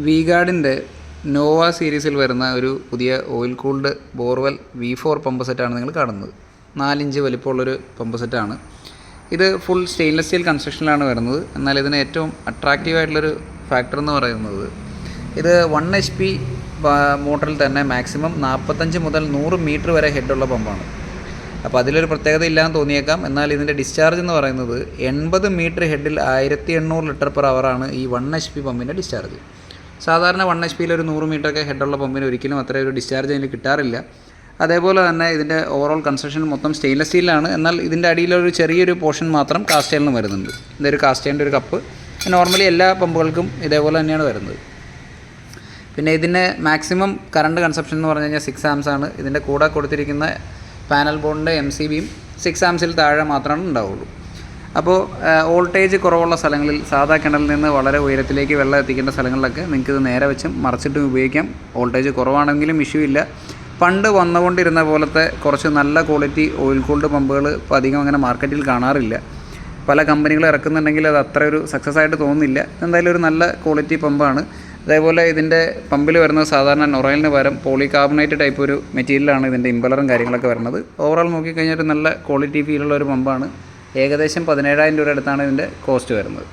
വി-ഗാർഡിൻ്റെ Nova സീരീസിൽ വരുന്ന ഒരു പുതിയ oil cooled borewell V4 pump സെറ്റാണ് നിങ്ങൾ കാണുന്നത്. 4 ഇഞ്ച് വലിപ്പമുള്ളൊരു പമ്പ് സെറ്റാണ്. ഇത് ഫുൾ സ്റ്റെയിൻലെസ് സ്റ്റീൽ കൺസ്ട്രക്ഷനിലാണ് വരുന്നത്. എന്നാൽ ഇതിന് ഏറ്റവും അട്രാക്റ്റീവായിട്ടുള്ളൊരു ഫാക്ടർ എന്ന് പറയുന്നത് ഇത് 1 HP മോട്ടറിൽ തന്നെ മാക്സിമം 45 മുതൽ 100 മീറ്റർ വരെ ഹെഡുള്ള പമ്പാണ്. അപ്പോൾ അതിലൊരു പ്രത്യേകത ഇല്ലാന്ന് തോന്നിയേക്കാം. എന്നാൽ ഇതിൻ്റെ ഡിസ്ചാർജ് എന്ന് പറയുന്നത് 80 മീറ്റർ ഹെഡിൽ 1800 ലിറ്റർ പെർ അവറാണ് ഈ 1 HP പമ്പിൻ്റെ ഡിസ്ചാർജ്. സാധാരണ 1 HP ഒരു 100 മീറ്ററൊക്കെ ഹെഡുള്ള പമ്പിന് ഒരിക്കലും അത്രയും ഒരു ഡിസ്ചാർജ് അതിന് കിട്ടാറില്ല. അതേപോലെ തന്നെ ഇതിൻ്റെ ഓവറോൾ കൺസ്ട്രക്ഷൻ മൊത്തം സ്റ്റെയിൻലെസ് സ്റ്റീലാണ്. എന്നാൽ ഇതിൻ്റെ അടിയിലൊരു ചെറിയൊരു പോർഷൻ മാത്രം കാസ്റ്റ് അയണിന് വരുന്നുണ്ട്. ഇതൊരു കാസ്റ്റ് അയണിൻ്റെ ഒരു കപ്പ്. നോർമലി എല്ലാ പമ്പുകൾക്കും ഇതേപോലെ തന്നെയാണ് വരുന്നത്. പിന്നെ ഇതിൻ്റെ മാക്സിമം കറണ്ട് കൺസപ്ഷൻ എന്ന് പറഞ്ഞു കഴിഞ്ഞാൽ 6 amps ആണ്. ഇതിൻ്റെ കൂടെ കൊടുത്തിരിക്കുന്ന പാനൽ ബോർഡിൻ്റെ MCBയും 6 amps താഴെ മാത്രമേ ഉണ്ടാവുള്ളൂ. അപ്പോൾ വോൾട്ടേജ് കുറവുള്ള സ്ഥലങ്ങളിൽ സാധാ കിണറിൽ നിന്ന് വളരെ ഉയരത്തിലേക്ക് വെള്ളം എത്തിക്കേണ്ട സ്ഥലങ്ങളിലൊക്കെ നിങ്ങൾക്ക് ഇത് നേരെ വെച്ചും മറിച്ചിട്ടും ഉപയോഗിക്കാം. വോൾട്ടേജ് കുറവാണെങ്കിലും ഇഷ്യൂ ഇല്ല. പണ്ട് വന്നുകൊണ്ടിരുന്ന പോലത്തെ കുറച്ച് നല്ല ക്വാളിറ്റി ഓയിൽ കൂൾഡ് പമ്പുകൾ ഇപ്പോൾ അധികം അങ്ങനെ മാർക്കറ്റിൽ കാണാറില്ല. പല കമ്പനികൾ ഇറക്കുന്നുണ്ടെങ്കിൽ അത് അത്ര ഒരു സക്സസ് ആയിട്ട് തോന്നുന്നില്ല. എന്തായാലും ഒരു നല്ല ക്വാളിറ്റി പമ്പാണ്. അതേപോലെ ഇതിൻ്റെ പമ്പിൽ വരുന്നത് സാധാരണ നൊറൈലിന് പകരം പോളികാർബണേറ്റ് ടൈപ്പ് ഒരു മെറ്റീരിയലാണ് ഇതിൻ്റെ ഇമ്പലറും കാര്യങ്ങളൊക്കെ വരുന്നത്. ഓവറോൾ നോക്കിക്കഴിഞ്ഞാൽ ഒരു നല്ല ക്വാളിറ്റി ഫീലുള്ള ഒരു പമ്പാണ്. ഏകദേശം 17,000 രൂപ അടുത്താണ് ഇതിൻ്റെ കോസ്റ്റ് വരുന്നത്.